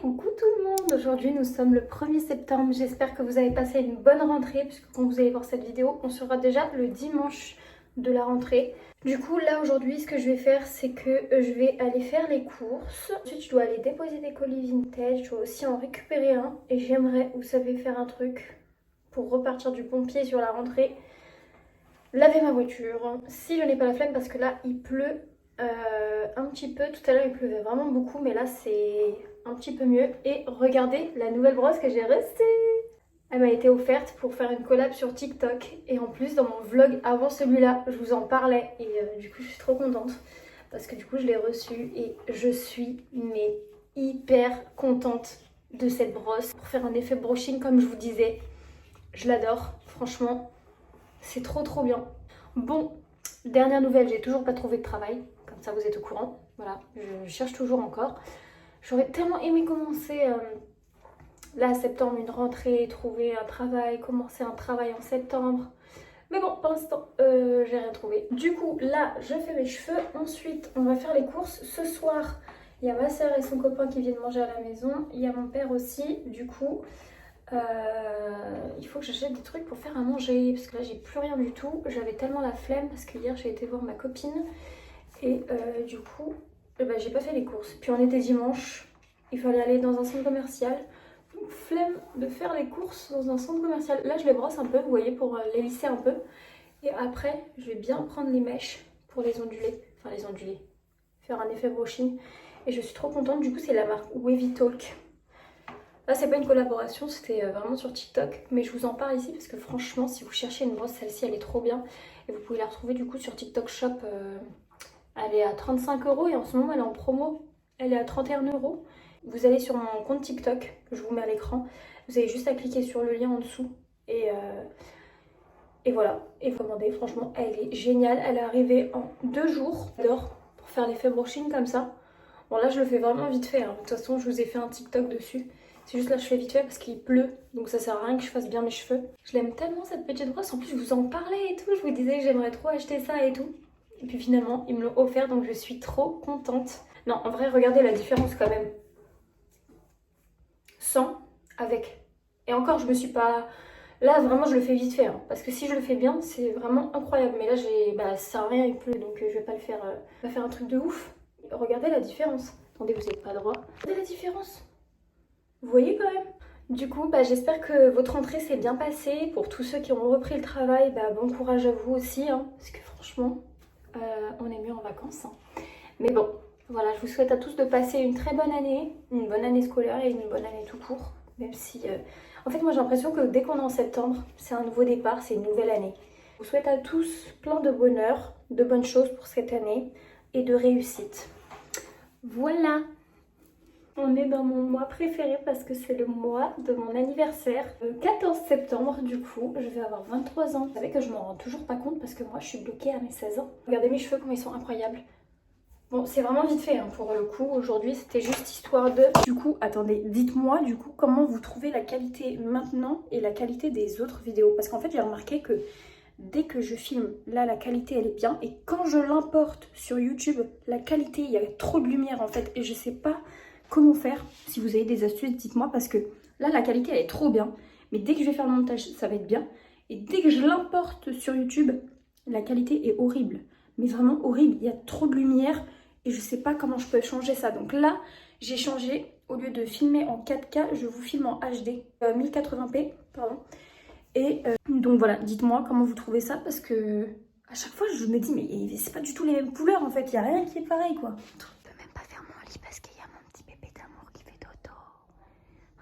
coucou tout le monde. Aujourd'hui nous sommes le 1er septembre, j'espère que vous avez passé une bonne rentrée puisque quand vous allez voir cette vidéo, on sera déjà le dimanche de la rentrée. Du coup là aujourd'hui ce que je vais faire c'est que je vais aller faire les courses. Ensuite je dois aller déposer des colis vintage, je dois aussi en récupérer un et j'aimerais, vous savez, faire un truc pour repartir du bon pied sur la rentrée. Laver ma voiture, si je n'ai pas la flemme parce que là il pleut un petit peu. Tout à l'heure il pleuvait vraiment beaucoup mais là c'est un petit peu mieux. Et regardez la nouvelle brosse que j'ai reçue. Elle m'a été offerte pour faire une collab sur TikTok et en plus dans mon vlog avant celui-là je vous en parlais et du coup je suis trop contente parce que du coup je l'ai reçue et je suis mais hyper contente de cette brosse pour faire un effet brushing comme je vous disais. Je l'adore, franchement c'est trop bien. Bon, dernière nouvelle, j'ai toujours pas trouvé de travail, comme ça vous êtes au courant. Voilà, je cherche toujours encore. J'aurais tellement aimé commencer là septembre, une rentrée, trouver un travail, commencer un travail en septembre. Mais bon, pour l'instant, j'ai rien trouvé. Du coup, là, je fais mes cheveux. Ensuite, on va faire les courses. Ce soir, il y a ma soeur et son copain qui viennent manger à la maison. Il y a mon père aussi. Du coup, il faut que j'achète des trucs pour faire à manger parce que là j'ai plus rien du tout. J'avais tellement la flemme parce que hier j'ai été voir ma copine et du coup j'ai pas fait les courses. Puis on était dimanche, il fallait aller dans un centre commercial. Donc, flemme de faire les courses dans un centre commercial. Là je les brosse un peu, vous voyez, pour les lisser un peu. Et après je vais bien prendre les mèches pour les onduler, enfin les onduler, faire un effet brushing. Et je suis trop contente. Du coup c'est la marque Wavy Talk. Là c'est pas une collaboration, c'était vraiment sur TikTok, mais je vous en parle ici parce que franchement si vous cherchez une brosse, celle-ci elle est trop bien et vous pouvez la retrouver du coup sur TikTok Shop. Elle est à 35 € et en ce moment elle est en promo, elle est à 31 €. Vous allez sur mon compte TikTok, je vous mets à l'écran, vous avez juste à cliquer sur le lien en dessous et voilà, et vous commandez. Franchement elle est géniale, elle est arrivée en 2 jours. J'adore pour faire l'effet brushing comme ça. Bon là je le fais vraiment vite fait, hein. De toute façon je vous ai fait un TikTok dessus. C'est juste là je fais vite fait parce qu'il pleut, donc ça sert à rien que je fasse bien mes cheveux. Je l'aime tellement cette petite brosse, en plus je vous en parlais et tout, je vous disais que j'aimerais trop acheter ça et tout. Et puis finalement ils me l'ont offert donc je suis trop contente. Non en vrai regardez la différence quand même. Sans, avec. Et encore je me suis pas... Là vraiment je le fais vite fait, hein, parce que si je le fais bien c'est vraiment incroyable. Mais là ça sert à rien, il pleut donc je vais pas le faire, pas faire un truc de ouf. Regardez la différence. Attendez, vous n'êtes pas droit. Regardez la différence. Vous voyez quand même. Du coup, j'espère que votre rentrée s'est bien passée. Pour tous ceux qui ont repris le travail, bon courage à vous aussi. Hein, parce que franchement, on est mieux en vacances. Hein. Mais bon, voilà, je vous souhaite à tous de passer une très bonne année. Une bonne année scolaire et une bonne année tout court. Même si... En fait, moi j'ai l'impression que dès qu'on est en septembre, c'est un nouveau départ, c'est une nouvelle année. Je vous souhaite à tous plein de bonheur, de bonnes choses pour cette année et de réussite. Voilà. On est dans mon mois préféré parce que c'est le mois de mon anniversaire. Le 14 septembre, du coup, je vais avoir 23 ans. Vous savez que je m'en rends toujours pas compte parce que moi, je suis bloquée à mes 16 ans. Regardez mes cheveux, comme ils sont incroyables. Bon, c'est vraiment vite fait, hein, pour le coup. Aujourd'hui, c'était juste histoire de... Du coup, attendez, dites-moi, du coup, comment vous trouvez la qualité maintenant et la qualité des autres vidéos. Parce qu'en fait, j'ai remarqué que dès que je filme, là, la qualité, elle est bien. Et quand je l'importe sur YouTube, la qualité, il y a trop de lumière, en fait. Et je sais pas... comment faire. Si vous avez des astuces, dites-moi parce que là la qualité elle est trop bien, mais dès que je vais faire le montage ça va être bien, et dès que je l'importe sur YouTube la qualité est horrible, mais vraiment horrible. Il y a trop de lumière et je sais pas comment je peux changer ça. Donc là j'ai changé, au lieu de filmer en 4K je vous filme en HD 1080p pardon. Et donc voilà, dites-moi comment vous trouvez ça parce que à chaque fois je me dis mais c'est pas du tout les mêmes couleurs en fait, il y a rien qui est pareil quoi. Parce qu'il y a mon petit bébé d'amour qui fait dodo.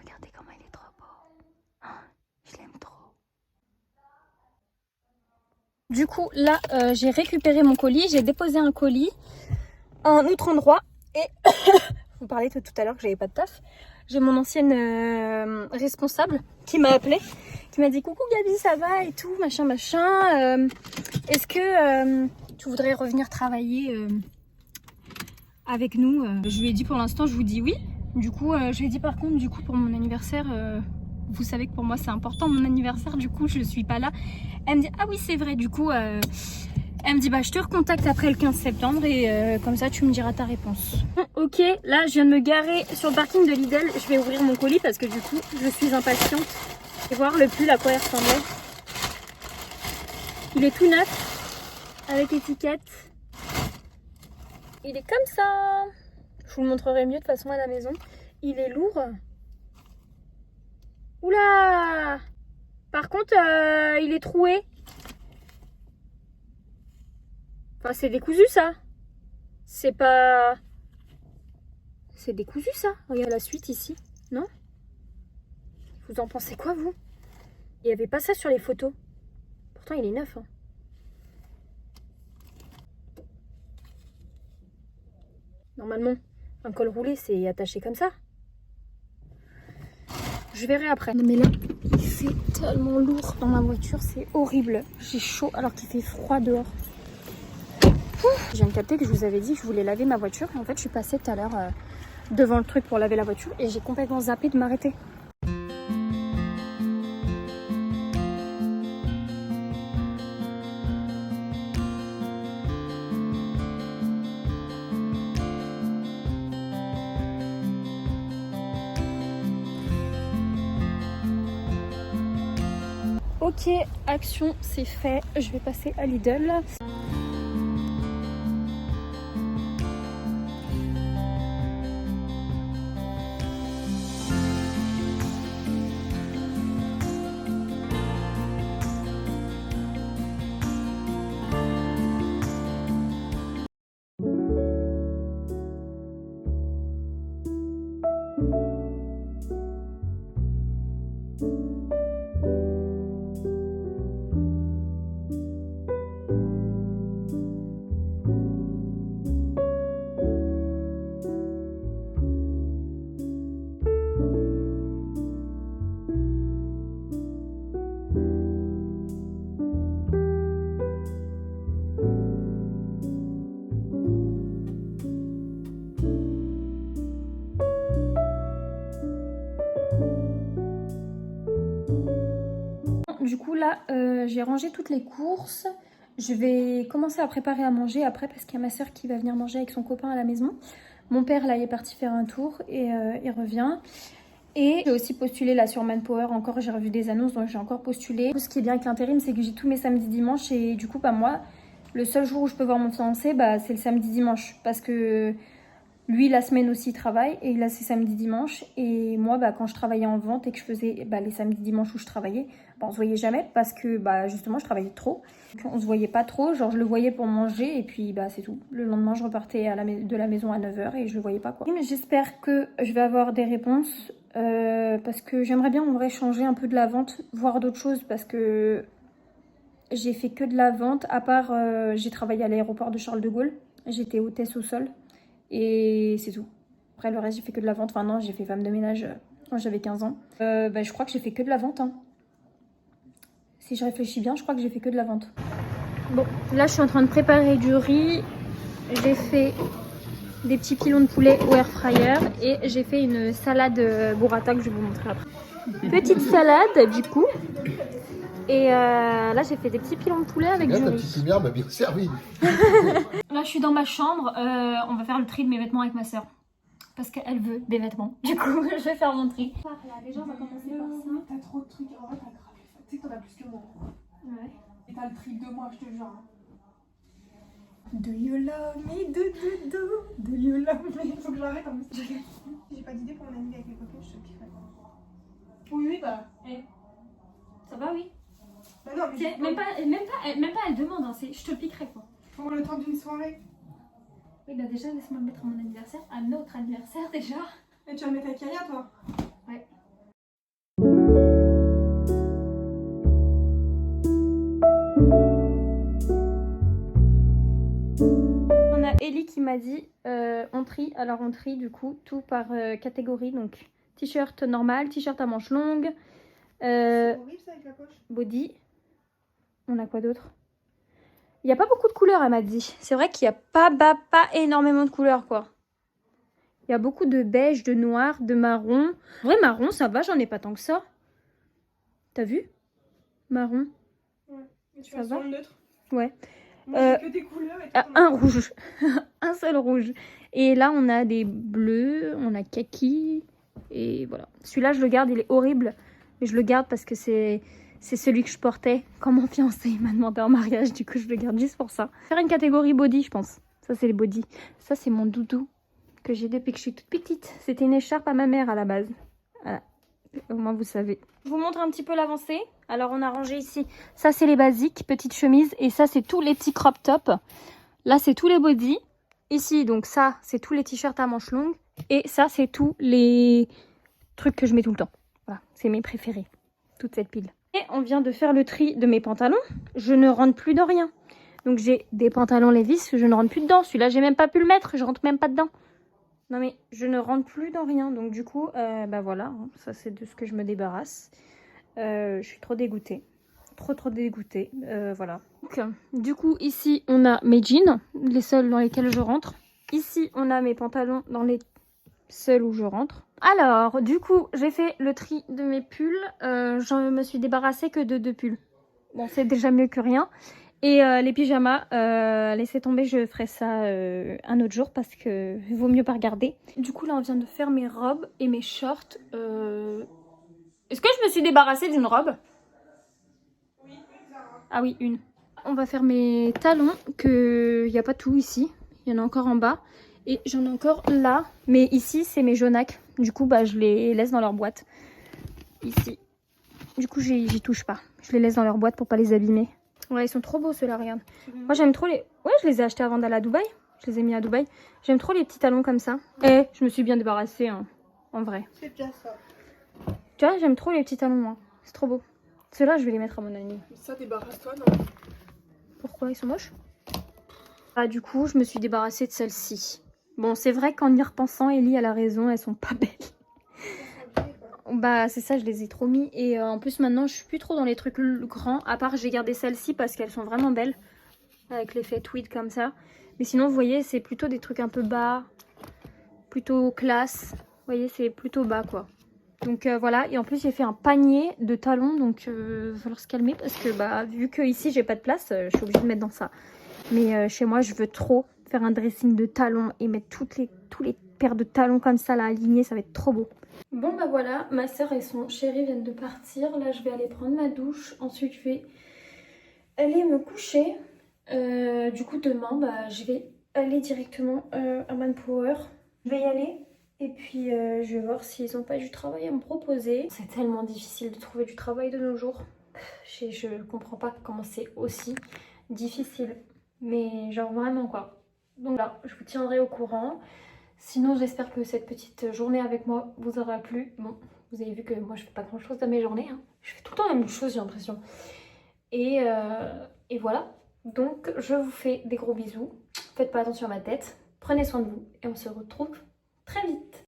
Regardez comment il est trop beau. Oh, je l'aime trop. Du coup, là, j'ai récupéré mon colis. J'ai déposé un colis à un autre endroit. Et je vous parlais tout à l'heure que j'avais pas de taf. J'ai mon ancienne responsable qui m'a appelée, qui m'a dit coucou Gabi, ça va et tout, machin. Est-ce que tu voudrais revenir travailler avec nous? Je lui ai dit pour l'instant, je vous dis oui. Du coup, je lui ai dit par contre, du coup, pour mon anniversaire, vous savez que pour moi c'est important mon anniversaire, du coup je suis pas là. Elle me dit ah oui c'est vrai, du coup Elle me dit bah je te recontacte après le 15 septembre et comme ça tu me diras ta réponse. Ok, là je viens de me garer sur le parking de Lidl. Je vais ouvrir mon colis parce que du coup je suis impatiente et voir le pull à quoi il ressemblait. Il est tout neuf avec étiquette. Il est comme ça. Je vous le montrerai mieux de toute façon à la maison. Il est lourd. Oula! Par contre, il est troué. Enfin, c'est décousu ça. C'est pas... C'est décousu ça. Regarde la suite ici. Non? Vous en pensez quoi, vous? Il n'y avait pas ça sur les photos. Pourtant, il est neuf. Hein. Normalement, un col roulé, c'est attaché comme ça. Je verrai après. Mais là, il fait tellement lourd dans ma voiture, c'est horrible. J'ai chaud alors qu'il fait froid dehors. Je viens de capter que je vous avais dit que je voulais laver ma voiture. Et en fait, je suis passée tout à l'heure devant le truc pour laver la voiture et j'ai complètement zappé de m'arrêter. Ok, action, c'est fait. Je vais passer à Lidl. Du coup là j'ai rangé toutes les courses. Je vais commencer à préparer à manger après parce qu'il y a ma soeur qui va venir manger avec son copain à la maison. Mon père là il est parti faire un tour et il revient. Et j'ai aussi postulé là sur Manpower encore, j'ai revu des annonces donc j'ai encore postulé. Ce qui est bien avec l'intérim c'est que j'ai tous mes samedis dimanches et du coup bah moi le seul jour où je peux voir mon fiancé bah, c'est le samedi dimanche parce que lui, la semaine aussi, il travaille et il a ses samedis dimanches. Et moi, bah, quand je travaillais en vente et que je faisais bah, les samedis dimanches où je travaillais, bah, on se voyait jamais parce que bah, justement, je travaillais trop. Donc, on se voyait pas trop. Genre, je le voyais pour manger et puis bah, c'est tout. Le lendemain, je repartais de la maison à 9 h et je le voyais pas, quoi. Mais j'espère que je vais avoir des réponses parce que j'aimerais bien en vrai changer un peu de la vente, voir d'autres choses parce que j'ai fait que de la vente. À part, j'ai travaillé à l'aéroport de Charles de Gaulle. J'étais hôtesse au sol. Et c'est tout. Après le reste j'ai fait que de la vente. Enfin non, j'ai fait femme de ménage quand j'avais 15 ans. Bah, je crois que j'ai fait que de la vente. Hein. Si je réfléchis bien, je crois que j'ai fait que de la vente. Bon, là je suis en train de préparer du riz. J'ai fait des petits pilons de poulet au air fryer. Et j'ai fait une salade burrata que je vais vous montrer après. Petite salade du coup. Et là j'ai fait des petits pilons de poulet avec du riz. Ta petite lumière m'a bien servi. Là je suis dans ma chambre, on va faire le tri de mes vêtements avec ma soeur. Parce qu'elle veut des vêtements. Du coup je vais faire mon tri. Là, déjà on va commencer par ça. T'as trop de trucs, en vrai t'as grave. Tu sais que t'en as plus que moi. Ouais. Et t'as le tri de moi, je te jure. Do you love me? Do you love me? Faut que j'arrête en plus. J'ai pas d'idée pour mon ami avec les copains, je te piquerai. Oui, oui, bah. Ça va, oui. Bah non, mais C'est même pas elle demande, hein, je te le piquerai quoi. pour le temps d'une soirée. Oui, bah déjà, laisse-moi le mettre à mon anniversaire, à notre anniversaire déjà. Et tu vas le mettre à Kaya, toi? Ouais. On a Ellie qui m'a dit on trie, alors on trie du coup tout par catégorie, donc t-shirt normal, t-shirt à manches longues, C'est horrible ça avec la poche. body. On a quoi d'autre? Il n'y a pas beaucoup de couleurs, elle m'a dit. C'est vrai qu'il n'y a pas énormément de couleurs, quoi. Il y a beaucoup de beige, de noir, de marron. En vrai, marron, ça va, j'en ai pas tant que ça. T'as vu? Marron. Ouais, mais tu Ça vas va sur le neutre. Ouais. Moi, j'ai que des couleurs et toi, t'en as Un rouge. Un seul rouge. Et là, on a des bleus, on a kaki. Et voilà. Celui-là, je le garde, il est horrible. Mais je le garde parce que c'est celui que je portais quand mon fiancé m'a demandé en mariage. Du coup, je le garde juste pour ça. Faire une catégorie body, je pense. Ça, c'est les body. Ça, c'est mon doudou que j'ai depuis que je suis toute petite. C'était une écharpe à ma mère à la base. Voilà. Au moins, vous savez. Je vous montre un petit peu l'avancée. Alors, on a rangé ici. Ça, c'est les basiques, petites chemises. Et ça, c'est tous les petits crop tops. Là, c'est tous les bodys. Ici, donc ça, c'est tous les t-shirts à manches longues. Et ça, c'est tous les trucs que je mets tout le temps. Voilà, c'est mes préférés. Toute cette pile. Et on vient de faire le tri de mes pantalons. Je ne rentre plus dans rien. Donc, j'ai des pantalons Levi's, je ne rentre plus dedans. Celui-là, j'ai même pas pu le mettre. Je rentre même pas dedans. Non, mais je ne rentre plus dans rien. Donc, du coup, bah voilà. Hein, ça, c'est de ce que je me débarrasse. Je suis trop dégoûtée. Trop dégoûtée. Voilà. Donc, du coup, ici, on a mes jeans, les seuls dans lesquels je rentre. Ici, on a mes pantalons dans les seuls où je rentre. Alors, du coup, j'ai fait le tri de mes pulls. Je me suis débarrassée que de 2 pulls. Bon, c'est déjà mieux que rien. Et les pyjamas, laissez tomber, je ferai ça un autre jour parce que vaut mieux pas regarder. Du coup, là, on vient de faire mes robes et mes shorts. Est-ce que je me suis débarrassée d'une robe? Ah oui, une. On va faire mes talons, que il n'y a pas tout ici. Il y en a encore en bas. Et j'en ai encore là. Mais ici, c'est mes jaunacs. Du coup, bah, je les laisse dans leur boîte. Ici. Du coup, j'y touche pas. Je les laisse dans leur boîte pour pas les abîmer. Ouais, ils sont trop beaux ceux-là, regarde. Moi, j'aime trop les... Ouais, je les ai achetés avant d'aller à Dubaï. Je les ai mis à Dubaï. J'aime trop les petits talons comme ça. Et je me suis bien débarrassée, hein, en vrai. C'est déjà ça. Tu vois, j'aime trop les petits talons, moi. C'est trop beau. Ceux-là, je vais les mettre à mon ami. Ça, débarrasse-toi, non? Pourquoi ils sont moches? Ah, du coup, je me suis débarrassée de celles-ci. Bon, c'est vrai qu'en y repensant, Ellie, elle a raison, elles sont pas belles. Bah, c'est ça, je les ai trop mis. Et en plus, maintenant, je suis plus trop dans les trucs grands. À part, j'ai gardé celles-ci parce qu'elles sont vraiment belles. Avec l'effet tweed comme ça. Mais sinon, vous voyez, c'est plutôt des trucs un peu bas. Plutôt classe. Vous voyez, c'est plutôt bas, quoi. Donc voilà, et en plus j'ai fait un panier de talons, donc il va falloir se calmer parce que bah, vu que ici j'ai pas de place, je suis obligée de mettre dans ça. Mais chez moi je veux trop faire un dressing de talons et mettre tous les paires de talons comme ça là alignés, ça va être trop beau. Bon bah voilà, ma soeur et son chéri viennent de partir, là je vais aller prendre ma douche, ensuite je vais aller me coucher. Du coup demain bah, je vais aller directement à Manpower, je vais y aller. Et puis je vais voir s'ils n'ont pas du travail à me proposer. C'est tellement difficile de trouver du travail de nos jours. Je comprends pas comment c'est aussi difficile. Mais genre vraiment quoi. Donc là, je vous tiendrai au courant. Sinon, j'espère que cette petite journée avec moi vous aura plu. Bon, vous avez vu que moi je fais pas grand chose de mes journées. Hein. Je fais tout le temps la même chose, j'ai l'impression. Et voilà. Donc je vous fais des gros bisous. Faites pas attention à ma tête. Prenez soin de vous et on se retrouve très vite.